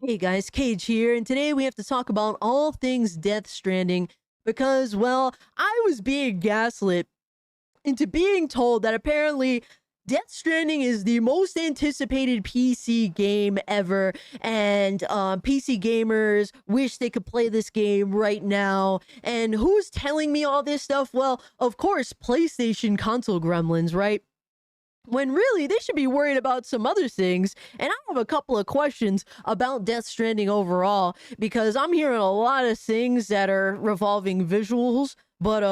Hey guys, Cage here, and today we have to talk about all things Death Stranding because, well, I was being gaslit into being told that apparently Death Stranding is the most anticipated PC game ever, and PC gamers wish they could play this game right now. And who's telling me all this stuff? Well, of course, PlayStation console gremlins, right? When really they should be worried about some other things. And I have a couple of questions about Death Stranding overall because I'm hearing a lot of things that are revolving visuals, but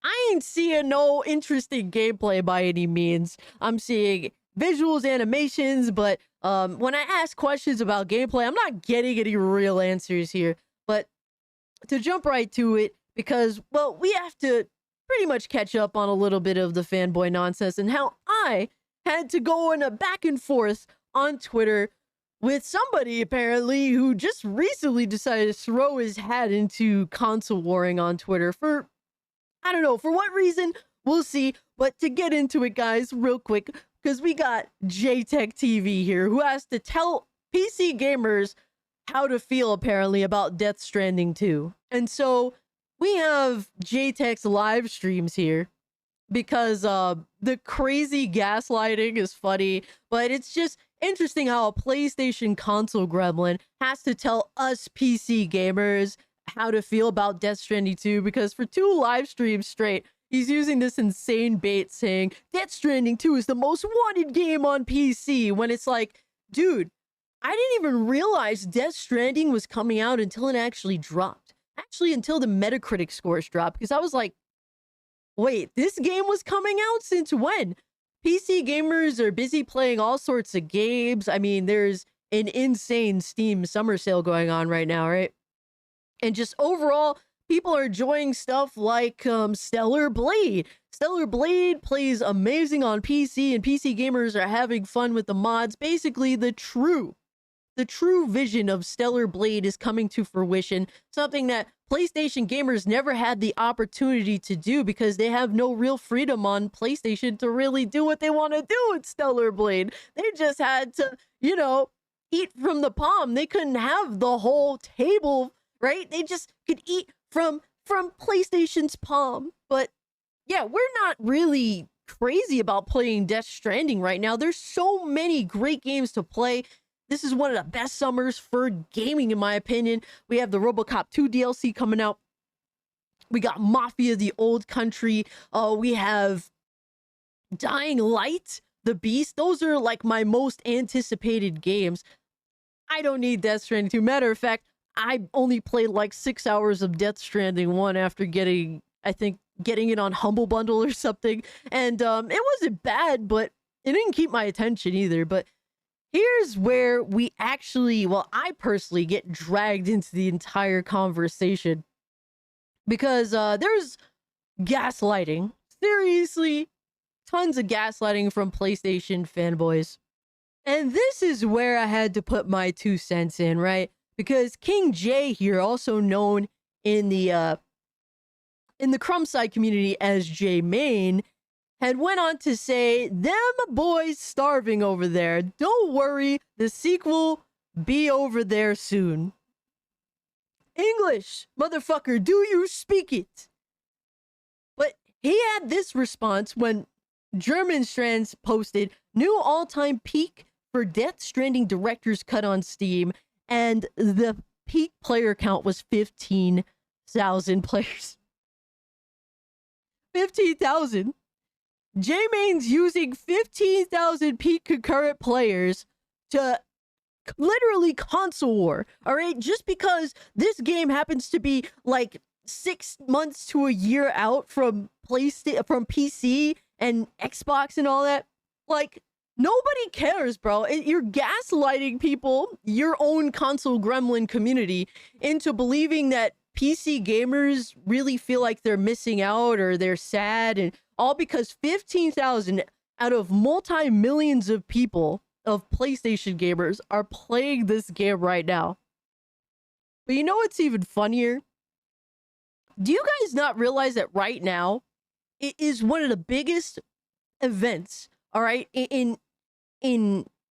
I ain't seeing no interesting gameplay by any means. I'm seeing visuals, animations, but when I ask questions about gameplay, I'm not getting any real answers here. But to jump right to it, because, well, we have to pretty much catch up on a little bit of the fanboy nonsense and how I had to go in a back and forth on Twitter with somebody apparently who just recently decided to throw his hat into console warring on Twitter for, I don't know, for what reason, we'll see. But to get into it, guys, real quick, because we got JTech TV here who has to tell PC gamers how to feel apparently about Death Stranding 2. And so we have JTech's live streams here because the crazy gaslighting is funny, but it's just interesting how a PlayStation console gremlin has to tell us PC gamers how to feel about Death Stranding 2 because for two live streams straight, he's using this insane bait saying Death Stranding 2 is the most wanted game on PC when it's like, dude, I didn't even realize Death Stranding was coming out until it actually dropped. Actually, until the Metacritic scores dropped, because I was like, wait, this game was coming out since when? PC gamers are busy playing all sorts of games. I mean, there's an insane Steam summer sale going on right now, right? And just overall, people are enjoying stuff like Stellar Blade. Stellar Blade plays amazing on PC, and PC gamers are having fun with the mods. Basically, the true vision of Stellar Blade is coming to fruition, something that PlayStation gamers never had the opportunity to do because they have no real freedom on PlayStation to really do what they want to do with Stellar Blade. They just had to, eat from the palm. They couldn't have the whole table, right? They just could eat from PlayStation's palm. But yeah, we're not really crazy about playing Death Stranding right now. There's so many great games to play. This is one of the best summers for gaming, in my opinion. We have the RoboCop 2 DLC coming out. We got Mafia: The Old Country. We have Dying Light, The Beast. Those are like my most anticipated games. I don't need Death Stranding 2. Matter of fact, I only played like 6 hours of Death Stranding 1 after getting it on Humble Bundle or something. And it wasn't bad, but it didn't keep my attention either. But here's where we actually, well, I personally get dragged into the entire conversation because there's gaslighting. Seriously, tons of gaslighting from PlayStation fanboys. And this is where I had to put my 2 cents in, right? Because King J here, also known in the Crumbside community as J Main, had went on to say, them boys starving over there. Don't worry, the sequel be over there soon. English, motherfucker, do you speak it? But he had this response when German Strands posted, new all-time peak for Death Stranding Director's Cut on Steam, and the peak player count was 15,000 players. 15,000. J-Main's using 15,000 peak concurrent players to literally console war, all right? Just because this game happens to be like 6 months to a year out from PC and Xbox and all that, like, nobody cares, bro. You're gaslighting people, your own console gremlin community, into believing that PC gamers really feel like they're missing out or they're sad, and all because 15,000 out of multi-millions of people, of PlayStation gamers, are playing this game right now. But you know what's even funnier? Do you guys not realize that right now it is one of the biggest events, all right, in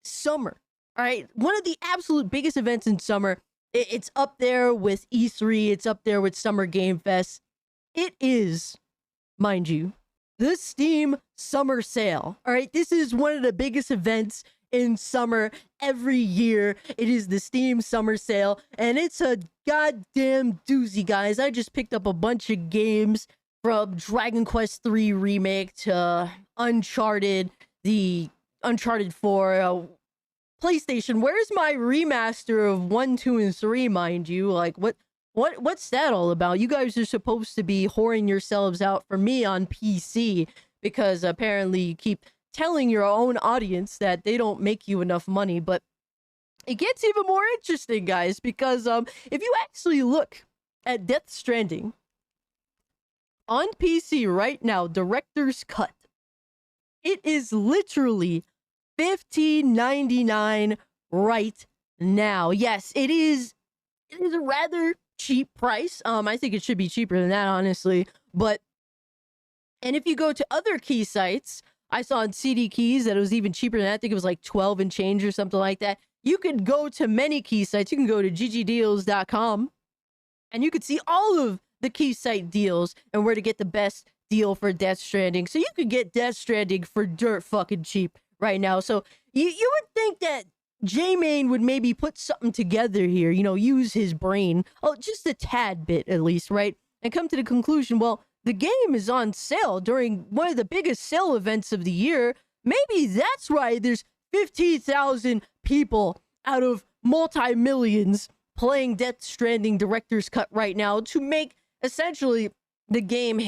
summer, All right, one of the absolute biggest events in summer. It's up there with E3. It's up there with Summer Game Fest. It is, mind you, the Steam Summer Sale. All right, this is one of the biggest events in summer every year. It is the Steam Summer Sale, and it's a goddamn doozy, guys. I just picked up a bunch of games from Dragon Quest III Remake to Uncharted, the Uncharted 4, PlayStation. Where's my remaster of 1, 2, and 3, mind you? Like, what's that all about? You guys are supposed to be whoring yourselves out for me on PC because apparently you keep telling your own audience that they don't make you enough money. But it gets even more interesting, guys, because if you actually look at Death Stranding on PC right now, Director's Cut, it is literally $15.99 right now. Yes, it is a rather cheap price. I think it should be cheaper than that, honestly. And if you go to other key sites, I saw on CD Keys that it was even cheaper than that. I think it was like 12 and change or something like that. You could go to many key sites. You can go to ggdeals.com and you could see all of the key site deals and where to get the best deal for Death Stranding. So you could get Death Stranding for dirt fucking cheap right now. So you would think that J-Main would maybe put something together here, you know, use his brain, just a tad bit at least, right? And come to the conclusion, well, the game is on sale during one of the biggest sale events of the year. Maybe that's why there's 15,000 people out of multi-millions playing Death Stranding Director's Cut right now to make essentially the game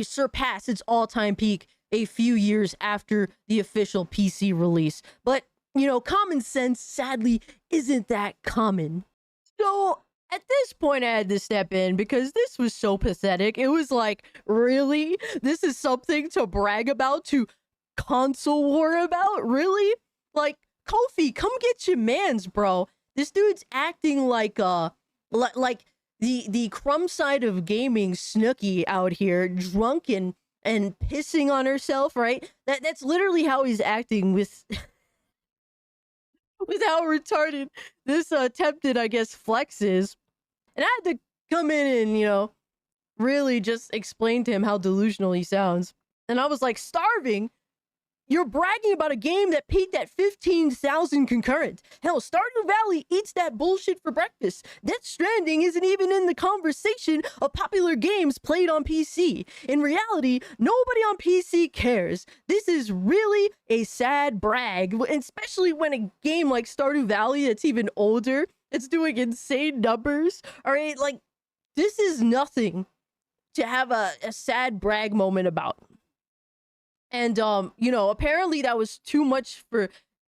surpass its all-time peak a few years after the official PC release. But, you know, common sense, sadly, isn't that common. So at this point, I had to step in because this was so pathetic. It was like, really? This is something to brag about, to console war about? Really? Like, Kofi, come get your mans, bro. This dude's acting like the crumb side of gaming Snooki out here, drunk and pissing on herself, right? That's literally how he's acting with with how retarded this attempted, I guess, flex is. And I had to come in and, you know, really just explain to him how delusional he sounds. And I was like, starving? You're bragging about a game that peaked at 15,000 concurrent. Hell, Stardew Valley eats that bullshit for breakfast. Death Stranding isn't even in the conversation of popular games played on PC. In reality, nobody on PC cares. This is really a sad brag, especially when a game like Stardew Valley that's even older, it's doing insane numbers. All right, like, this is nothing to have a sad brag moment about. And, you know, apparently that was too much for,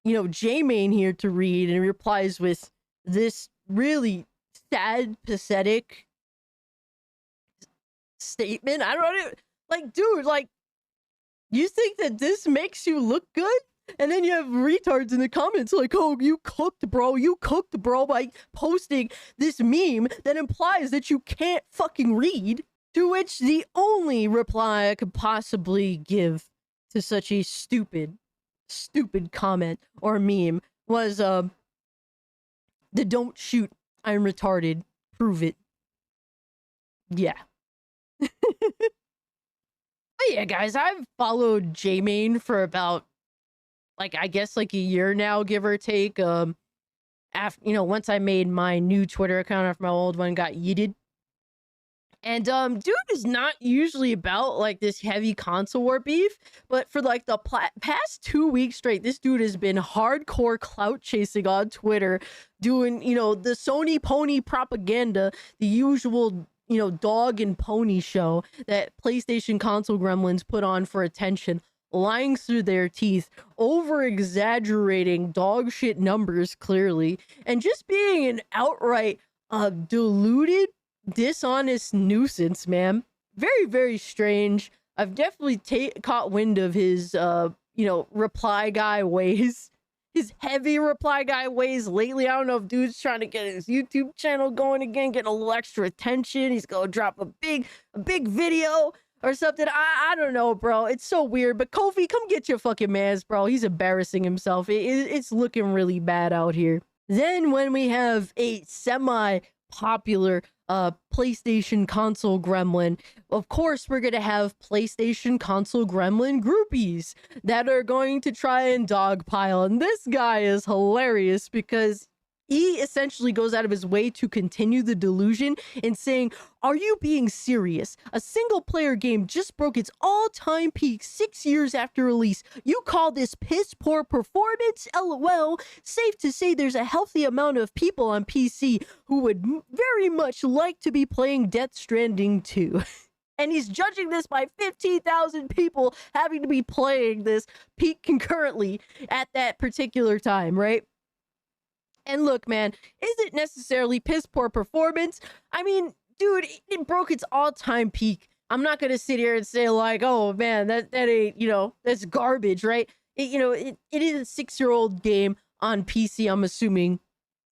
you know, J-Main here to read, and he replies with this really sad, pathetic statement. I don't know. Like, dude, like, you think that this makes you look good? And then you have retards in the comments like, oh, you cooked, bro, by posting this meme that implies that you can't fucking read. To which the only reply I could possibly give to such a stupid comment or meme was, the don't shoot, I'm retarded, prove it. Yeah. But yeah, guys, I've followed J-Main for about, like, I guess like a year now, give or take. After, you know, once I made my new Twitter account after my old one got yeeted. And dude is not usually about like this heavy console war beef, but for like the past 2 weeks straight, this dude has been hardcore clout chasing on Twitter, doing, you know, the Sony pony propaganda, the usual, you know, dog and pony show that PlayStation console gremlins put on for attention, lying through their teeth, over exaggerating dog shit numbers clearly, and just being an outright deluded, dishonest nuisance, man. Very, very strange. I've definitely caught wind of his you know, reply guy ways, his heavy reply guy ways lately. I don't know if dude's trying to get his YouTube channel going again, get a little extra attention. He's gonna drop a big video, or something. I don't know, bro. It's so weird. But Kofi, come get your fucking mans, bro. He's embarrassing himself. It's looking really bad out here. Then when we have a semi-popular PlayStation console gremlin, of course we're gonna have PlayStation console gremlin groupies that are going to try and dogpile. And this guy is hilarious because he essentially goes out of his way to continue the delusion in saying, are you being serious? A single player game just broke its all-time peak 6 years after release. You call this piss poor performance? LOL. Safe to say there's a healthy amount of people on PC who would very much like to be playing Death Stranding 2. And he's judging this by 15,000 people having to be playing this peak concurrently at that particular time, right? And look, man, is it necessarily piss poor performance? I mean, dude, it broke its all-time peak. I'm not gonna sit here and say like, oh man, that ain't, that's garbage, right? It is a 6-year-old game on PC, I'm assuming.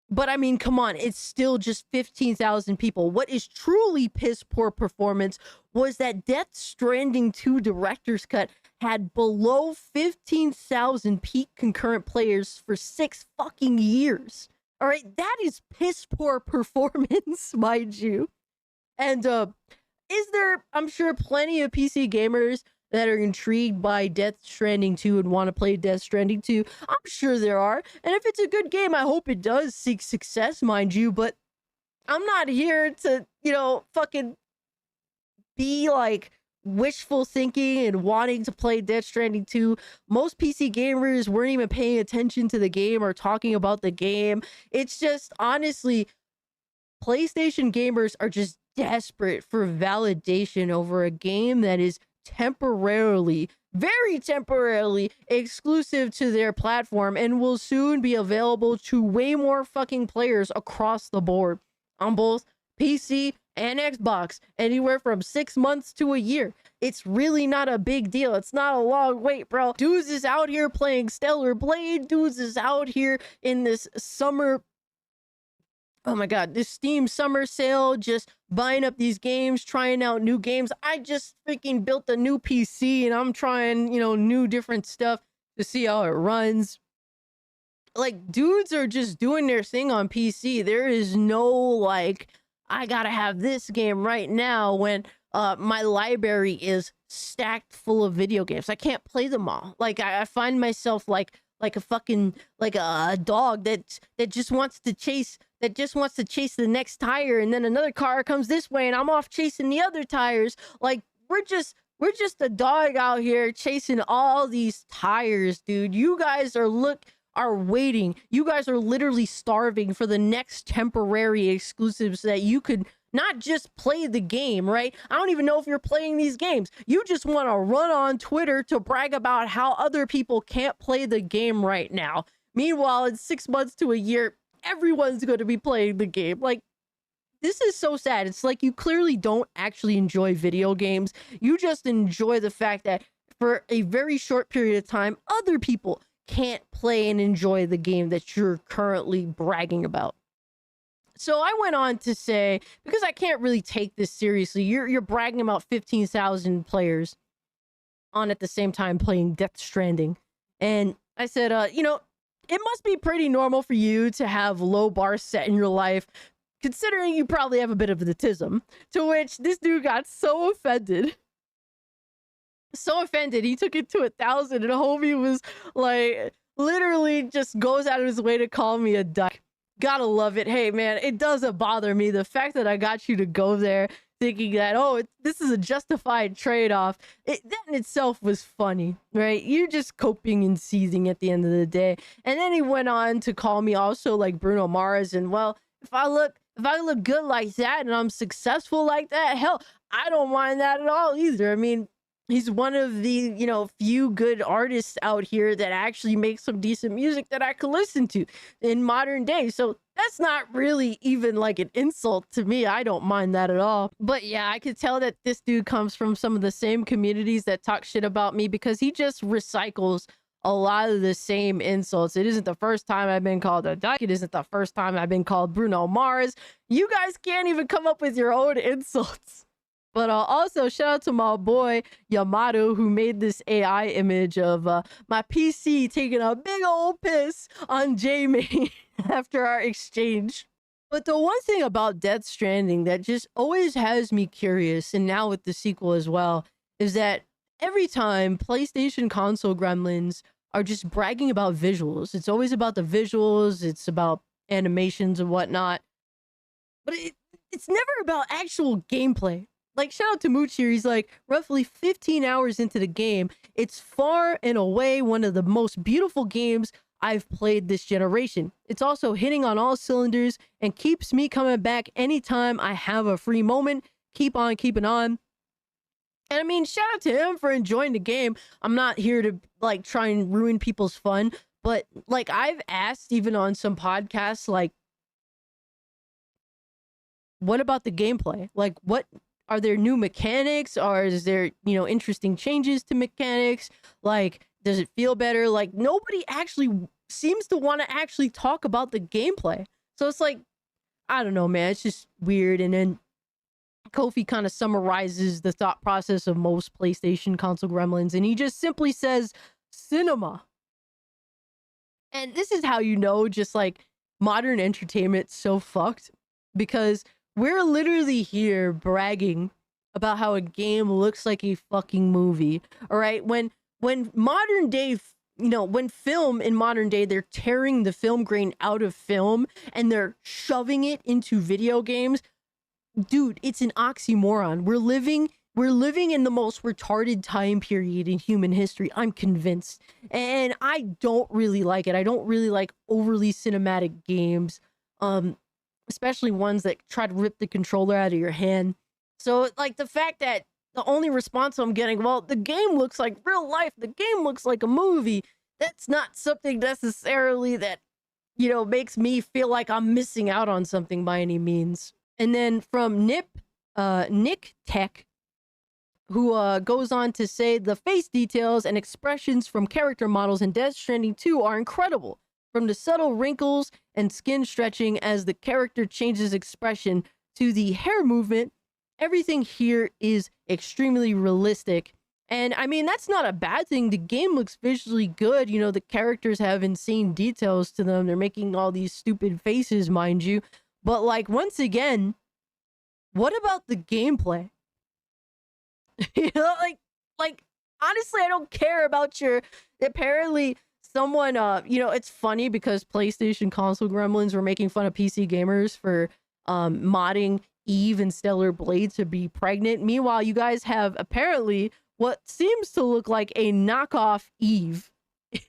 But I mean, come on, it's still just 15,000 people. What is truly piss poor performance was that Death Stranding 2 Director's Cut had below 15,000 peak concurrent players for 6 fucking years. All right, that is piss poor performance, mind you. And is there, I'm sure, plenty of PC gamers that are intrigued by Death Stranding 2 and want to play Death Stranding 2? I'm sure there are. And if it's a good game, I hope it does seek success, mind you. But I'm not here to, fucking be like wishful thinking and wanting to play Death Stranding 2. Most PC gamers weren't even paying attention to the game or talking about the game. It's just, honestly, PlayStation gamers are just desperate for validation over a game that is temporarily, very temporarily exclusive to their platform and will soon be available to way more fucking players across the board on both PC and Xbox, anywhere from 6 months to a year. It's really not a big deal. It's not a long wait, bro. Dudes is out here playing Stellar Blade. Dudes is out here in this summer, oh my god, this Steam summer sale, just buying up these games, trying out new games. I just freaking built a new PC and I'm trying, new different stuff to see how it runs. Like, dudes are just doing their thing on PC. There is no, like, I gotta have this game right now when my library is stacked full of video games. I can't play them all. Like, I find myself like a fucking, like a dog that just wants to chase the next tire, and then another car comes this way and I'm off chasing the other tires. Like, we're just a dog out here chasing all these tires, dude. You guys are waiting. You guys are literally starving for the next temporary exclusive so that you could not just play the game, right? I don't even know if you're playing these games. You just want to run on Twitter to brag about how other people can't play the game right now. Meanwhile, in 6 months to a year, everyone's going to be playing the game. Like, this is so sad. It's like you clearly don't actually enjoy video games. You just enjoy the fact that for a very short period of time, other people can't play and enjoy the game that you're currently bragging about. So I went on to say, because I can't really take this seriously, you're bragging about 15,000 players on at the same time playing Death Stranding. And I said, it must be pretty normal for you to have low bars set in your life, considering you probably have a bit of autism. To which this dude got so offended. He took it to 1,000, and homie was like, literally just goes out of his way to call me a duck. Gotta love it. Hey man, it doesn't bother me. The fact that I got you to go there thinking that, this is a justified trade-off, that in itself was funny, right? You're just coping and seething at the end of the day. And then he went on to call me also like Bruno Mars, and well, if I look good like that and I'm successful like that, hell, I don't mind that at all either. I mean, he's one of the, few good artists out here that actually make some decent music that I could listen to in modern day. So that's not really even like an insult to me. I don't mind that at all. But yeah, I could tell that this dude comes from some of the same communities that talk shit about me, because he just recycles a lot of the same insults. It isn't the first time I've been called a duck. It isn't the first time I've been called Bruno Mars. You guys can't even come up with your own insults. But also, shout out to my boy Yamato, who made this AI image of my PC taking a big old piss on J-Main after our exchange. But the one thing about Death Stranding that just always has me curious, and now with the sequel as well, is that every time PlayStation console gremlins are just bragging about visuals, it's always about the visuals, it's about animations and whatnot. But it's never about actual gameplay. Like, shout out to Mooch here. He's like, roughly 15 hours into the game. It's far and away one of the most beautiful games I've played this generation. It's also hitting on all cylinders and keeps me coming back anytime I have a free moment. Keep on keeping on. And I mean, shout out to him for enjoying the game. I'm not here to like try and ruin people's fun, but like I've asked even on some podcasts, like, what about the gameplay? Like, what are there new mechanics, or is there, interesting changes to mechanics? Like, does it feel better? Like, nobody actually seems to want to actually talk about the gameplay. So it's like, I don't know, man. It's just weird. And then Kofi kind of summarizes the thought process of most PlayStation console gremlins, and he just simply says, cinema. And this is how you know just like modern entertainment's so fucked, because we're literally here bragging about how a game looks like a fucking movie. All right. When modern day, when film in modern day, they're tearing the film grain out of film and they're shoving it into video games. Dude, it's an oxymoron. We're living in the most retarded time period in human history. I'm convinced. And I don't really like it. I don't really like overly cinematic games. Especially ones that try to rip the controller out of your hand. So, like, the fact that the only response I'm getting, well, the game looks like real life, the game looks like a movie, that's not something necessarily that, makes me feel like I'm missing out on something by any means. And then from Nick Tech, who goes on to say, the face details and expressions from character models in Death Stranding 2 are incredible. From the subtle wrinkles and skin stretching as the character changes expression to the hair movement, everything here is extremely realistic. And I mean, that's not a bad thing. The game looks visually good. The characters have insane details to them. They're making all these stupid faces, mind you. But like, once again, what about the gameplay? like honestly, I don't care about your, apparently someone, it's funny because PlayStation console gremlins were making fun of PC gamers for modding Eve and Stellar Blade to be pregnant. Meanwhile, you guys have apparently what seems to look like a knockoff Eve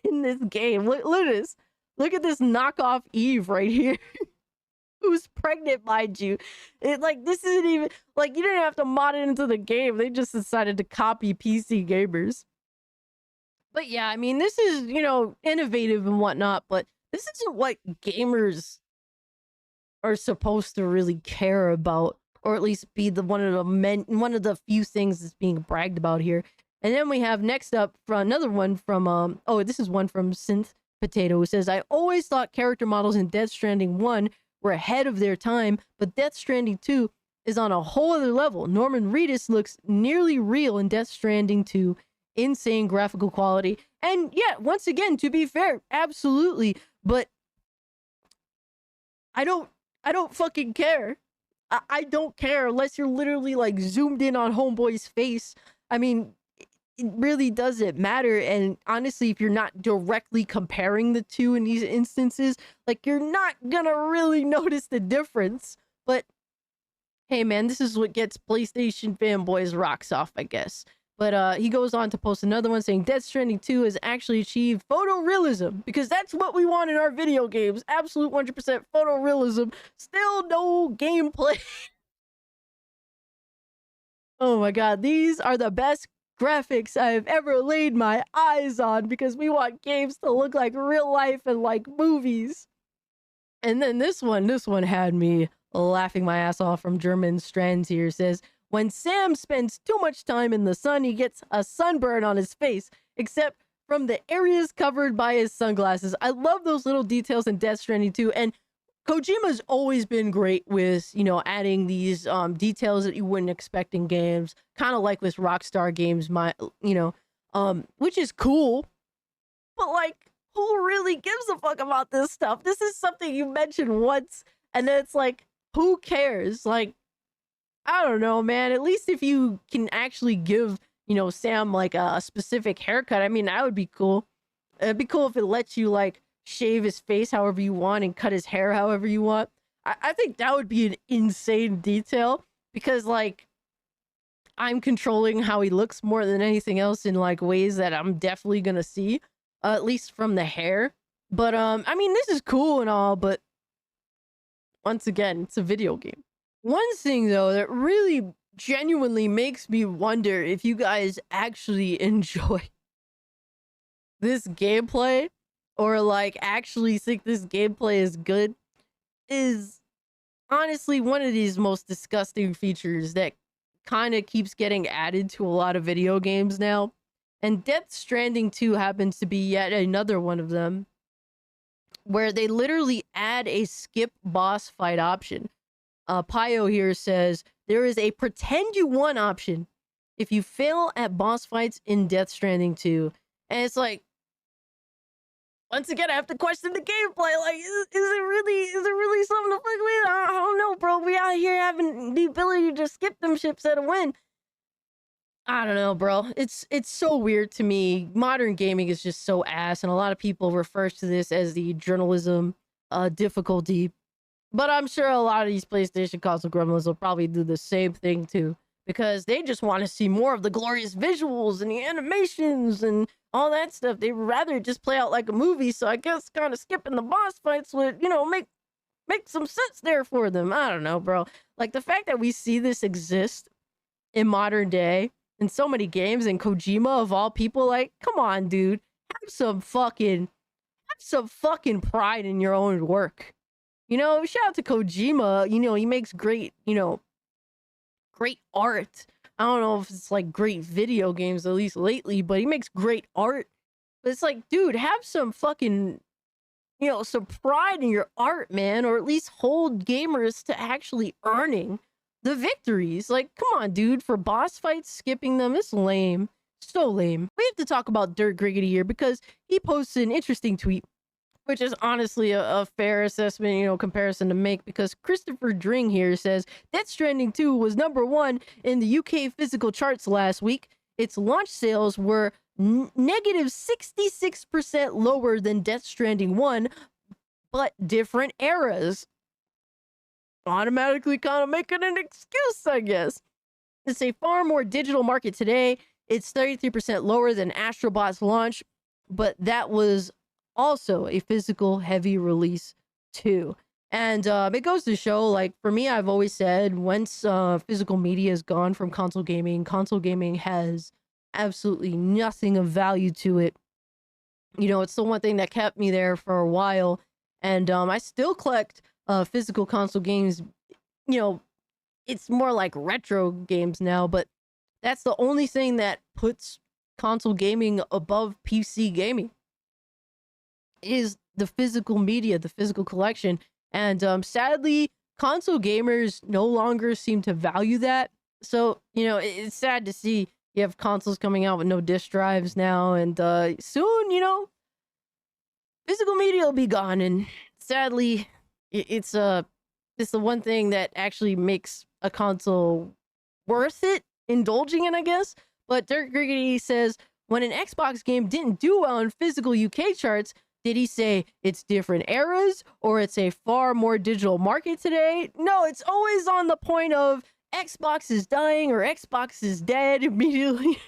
in this game. Look at this. Look at this knockoff Eve right here. Who's pregnant, mind you. This isn't even, like, you didn't have to mod it into the game. They just decided to copy PC gamers. But yeah, I mean, this is, innovative and whatnot, but this isn't what gamers are supposed to really care about, or at least be one of the few things that's being bragged about here. And then we have next up from another one from this is one from Synth Potato, who says, I always thought character models in Death Stranding 1 were ahead of their time, but Death Stranding 2 is on a whole other level. Norman Reedus looks nearly real in Death Stranding 2. Insane graphical quality. And yeah, once again, to be fair, absolutely. But I don't fucking care. I don't care unless you're literally like zoomed in on Homeboy's face. I mean, it really doesn't matter. And honestly, if you're not directly comparing the two in these instances, like, you're not gonna really notice the difference. But hey man, this is what gets PlayStation fanboys rocks off, I guess. But he goes on to post another one saying Death Stranding 2 has actually achieved photorealism, because that's what we want in our video games. Absolute 100% photorealism. Still no gameplay. Oh my god, these are the best graphics I've ever laid my eyes on, because we want games to look like real life and like movies. And then this one had me laughing my ass off from German Strands here. Says, when Sam spends too much time in the sun, he gets a sunburn on his face, except from the areas covered by his sunglasses. I love those little details in Death Stranding 2. And Kojima's always been great with, adding these details that you wouldn't expect in games, kind of like with Rockstar games, which is cool. But like, who really gives a fuck about this stuff? This is something you mentioned once, and then it's like, who cares? Like, I don't know, man. At least if you can actually give, Sam like a specific haircut, I mean, that would be cool. It'd be cool if it lets you like shave his face however you want and cut his hair however you want. I think that would be an insane detail because like I'm controlling how he looks more than anything else in like ways that I'm definitely gonna see, at least from the hair. But I mean, this is cool and all, but once again, it's a video game. One thing though that really genuinely makes me wonder if you guys actually enjoy this gameplay or like actually think this gameplay is good is honestly one of these most disgusting features that kind of keeps getting added to a lot of video games now. And Death Stranding 2 happens to be yet another one of them, where they literally add a skip boss fight option. Pio here says, there is a pretend you won option if you fail at boss fights in Death Stranding 2. And it's like, once again, I have to question the gameplay. Like, is it really something to fuck with? I don't know, bro. We out here having the ability to skip them ships at a win. I don't know, bro. It's so weird to me. Modern gaming is just so ass, and a lot of people refer to this as the journalism difficulty. But I'm sure a lot of these PlayStation console gremlins will probably do the same thing too, because they just want to see more of the glorious visuals and the animations and all that stuff. They'd rather just play out like a movie. So I guess kind of skipping the boss fights would, make some sense there for them. I don't know, bro. Like the fact that we see this exist in modern day in so many games, and Kojima of all people, like, come on, dude, have some fucking pride in your own work. Shout out to Kojima. He makes great, great art. I don't know if it's like great video games, at least lately, but he makes great art. But it's like, dude, have some fucking, some pride in your art, man, or at least hold gamers to actually earning the victories. Like, come on, dude, for boss fights, skipping them is lame. So lame. We have to talk about Dirt Griggity here because he posted an interesting tweet, which is honestly a fair assessment, comparison to make, because Christopher Dring here says Death Stranding 2 was #1 in the UK physical charts last week. Its launch sales were negative 66% lower than Death Stranding 1, but different eras. Automatically kind of making an excuse, I guess. It's a far more digital market today. It's 33% lower than Astrobot's launch, but that was also a physical heavy release too. And it goes to show, like, for me, I've always said once physical media is gone from console gaming has absolutely nothing of value to it. It's the one thing that kept me there for a while. And I still collect physical console games. It's more like retro games now, but that's the only thing that puts console gaming above PC gaming is the physical media, the physical collection. And sadly, console gamers no longer seem to value that. So, it's sad to see you have consoles coming out with no disk drives now, and soon, physical media will be gone. And sadly, it's the one thing that actually makes a console worth it indulging in, I guess. But Dirt Griggity says, when an Xbox game didn't do well in physical UK charts, did he say it's different eras or it's a far more digital market today? No, it's always on the point of Xbox is dying or Xbox is dead immediately.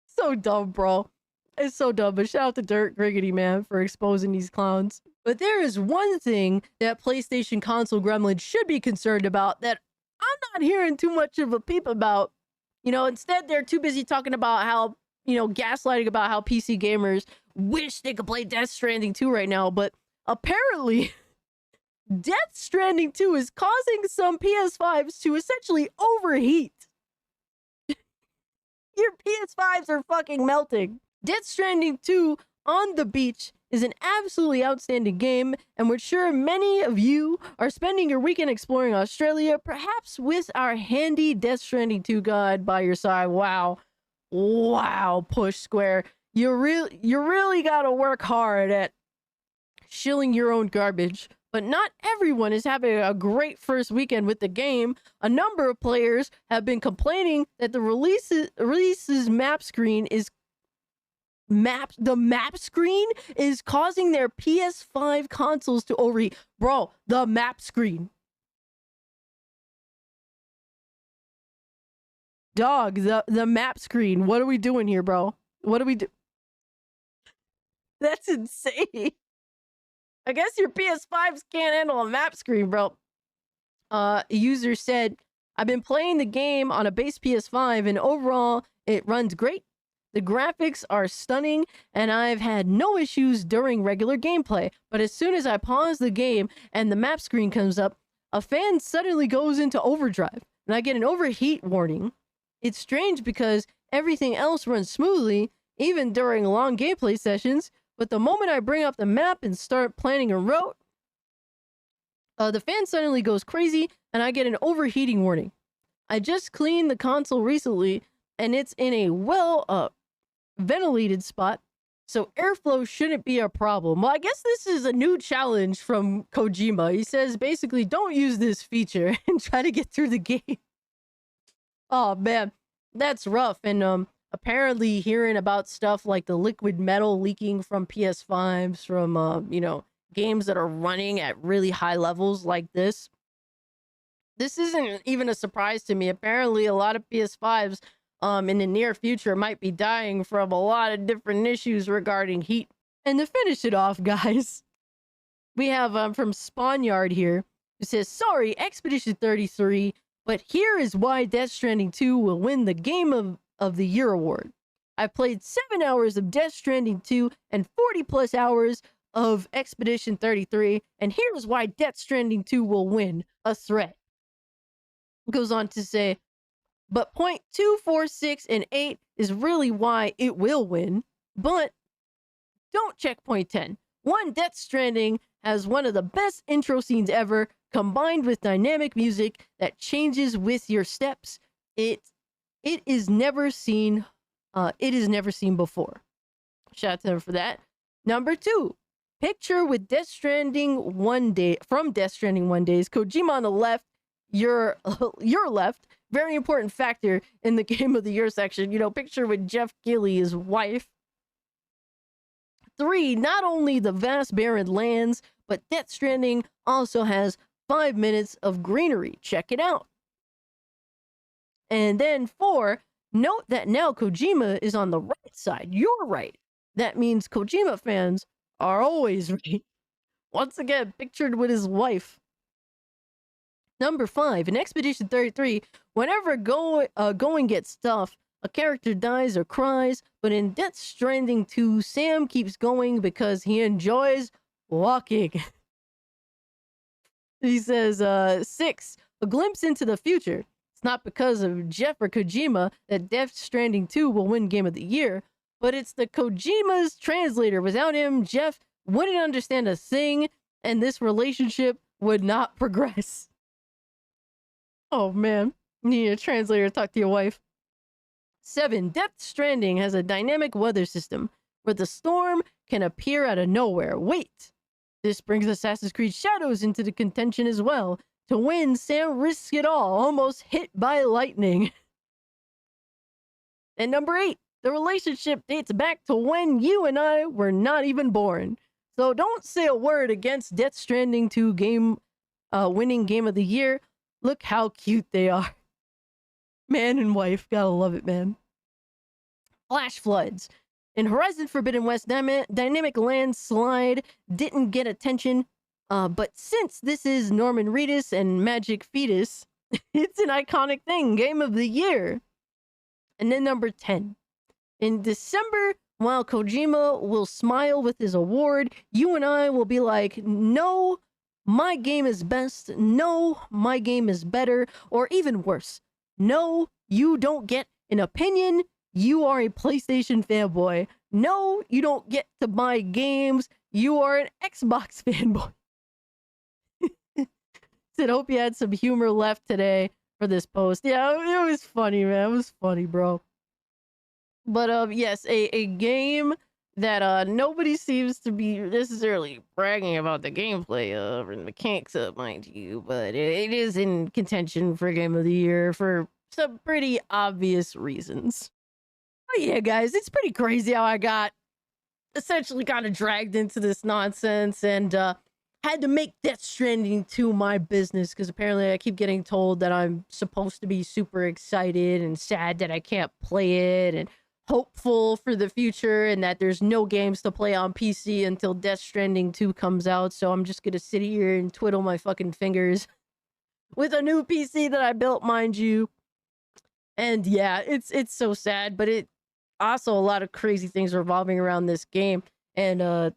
So dumb, bro. It's so dumb. But shout out to Dirt Griggity, man, for exposing these clowns. But there is one thing that PlayStation console gremlins should be concerned about that I'm not hearing too much of a peep about. Instead, they're too busy talking about how, gaslighting about how PC gamers wish they could play Death Stranding 2 right now. But apparently, Death Stranding 2 is causing some PS5s to essentially overheat. Your PS5s are fucking melting. Death Stranding 2 on the beach is an absolutely outstanding game, and we're sure many of you are spending your weekend exploring Australia, perhaps with our handy Death Stranding 2 guide by your side. Wow. Wow, Push Square. You really gotta work hard at shilling your own garbage. But not everyone is having a great first weekend with the game. A number of players have been complaining that the release's map screen is the map screen is causing their PS5 consoles to overheat. Bro, the map screen. Dog, the map screen. What are we doing here, bro? What do we do? That's insane. I guess your PS5s can't handle a map screen, bro. User said, I've been playing the game on a base PS5 and overall it runs great. The graphics are stunning and I've had no issues during regular gameplay. But as soon as I pause the game and the map screen comes up, a fan suddenly goes into overdrive and I get an overheat warning. It's strange because everything else runs smoothly, even during long gameplay sessions. But the moment I bring up the map and start planning a route, the fan suddenly goes crazy and I get an overheating warning. I just cleaned the console recently and it's in a ventilated spot, so airflow shouldn't be a problem. Well, I guess this is a new challenge from Kojima. He says basically don't use this feature and try to get through the game. Oh man, that's rough. And apparently hearing about stuff like the liquid metal leaking from PS5s from games that are running at really high levels like this. This isn't even a surprise to me. Apparently a lot of PS5s in the near future might be dying from a lot of different issues regarding heat. And to finish it off, guys, we have from Spawnyard here, who says, sorry, Expedition 33, but here is why Death Stranding 2 will win the Game of the Year award. I played 7 hours of Death Stranding 2 and 40 plus hours of Expedition 33, and here's why Death Stranding 2 will win a threat. Goes on to say, but point 2, 4, 6, and 8 is really why it will win. But don't check point 10. One, Death Stranding has one of the best intro scenes ever, combined with dynamic music that changes with your steps. It is never seen. It is never seen before. Shout out to them for that. Number 2, picture with Death Stranding one day from Death Stranding 1 days. Kojima on the left. Your left. Very important factor in the Game of the Year section. Picture with Jeff Keighley, his wife. 3, not only the vast barren lands, but Death Stranding also has 5 minutes of greenery. Check it out. And then 4, note that now Kojima is on the right side. You're right. That means Kojima fans are always right. Once again, pictured with his wife. Number 5, in Expedition 33, whenever going gets tough, a character dies or cries, but in Death Stranding 2, Sam keeps going because he enjoys walking. He says, 6, a glimpse into the future. It's not because of Jeff or Kojima that Death Stranding 2 will win Game of the Year, but it's the Kojima's translator. Without him, Jeff wouldn't understand a thing, and this relationship would not progress. Oh man, you need a translator to talk to your wife. 7, Death Stranding has a dynamic weather system where the storm can appear out of nowhere. Wait, this brings Assassin's Creed Shadows into the contention as well. To win, Sam risks it all, almost hit by lightning. And number 8, the relationship dates back to when you and I were not even born. So don't say a word against Death Stranding 2 winning Game of the Year. Look how cute they are. Man and wife, gotta love it, man. Flash floods. In Horizon Forbidden West, dynamic landslide didn't get attention, but since this is Norman Reedus and Magic Fetus, it's an iconic thing. Game of the Year. And then number 10. In December, while Kojima will smile with his award, you and I will be like, no, my game is best. No, my game is better. Or even worse, no, you don't get an opinion. You are a PlayStation fanboy. No, you don't get to buy games. you are an Xbox fanboy. Said, hope you had some humor left today for this post. Yeah, it was funny, man. It was funny, bro. But yes, a game that nobody seems to be necessarily bragging about the gameplay of and mechanics of, mind you, but it is in contention for game of the year for some pretty obvious reasons. But yeah, guys, it's pretty crazy how I got essentially kind of dragged into this nonsense and had to make Death Stranding 2 my business because apparently I keep getting told that I'm supposed to be super excited and sad that I can't play it and hopeful for the future and that there's no games to play on PC until Death Stranding 2 comes out. So I'm just gonna sit here and twiddle my fucking fingers with a new PC that I built, mind you. And yeah, it's so sad, but it also a lot of crazy things revolving around this game. And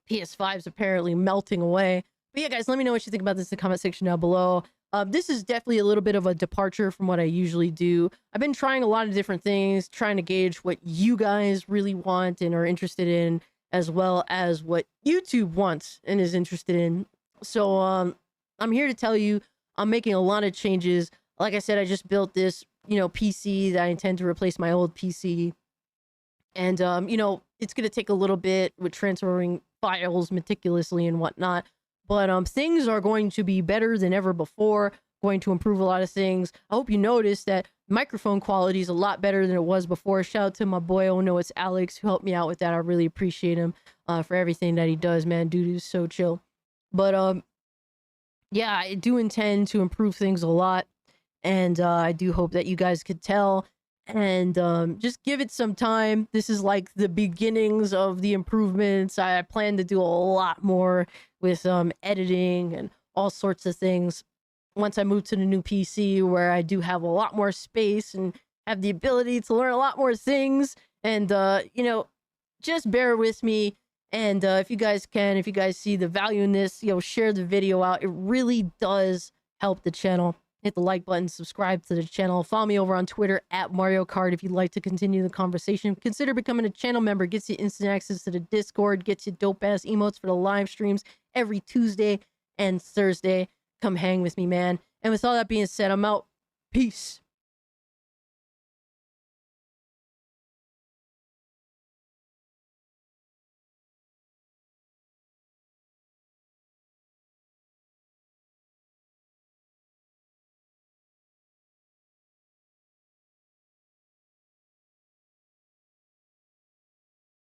PS5's apparently melting away. But yeah, guys, let me know what you think about this in the comment section down below. This is definitely a little bit of a departure from what I usually do. I've been trying a lot of different things, trying to gauge what you guys really want and are interested in, as well as what YouTube wants and is interested in. So I'm here to tell you I'm making a lot of changes. Like I said, I just built this, PC that I intend to replace my old PC. And, it's going to take a little bit with transferring files meticulously and whatnot. But things are going to be better than ever before, going to improve a lot of things. I hope you noticed that microphone quality is a lot better than it was before. Shout out to my boy, oh no, it's Alex, who helped me out with that. I really appreciate him for everything that he does, man. Dude is so chill. But yeah, I do intend to improve things a lot. And I do hope that you guys could tell. And just give it some time. This is like the beginnings of the improvements. I plan to do a lot more with editing and all sorts of things once I move to the new PC, where I do have a lot more space and have the ability to learn a lot more things. And just bear with me. And if you guys can, if you guys see the value in this, share the video out. It really does help the channel. Hit the like button, subscribe to the channel. Follow me over on Twitter at Mario Kart if you'd like to continue the conversation. Consider becoming a channel member. Gets you instant access to the Discord. Gets you dope-ass emotes for the live streams every Tuesday and Thursday. Come hang with me, man. And with all that being said, I'm out. Peace.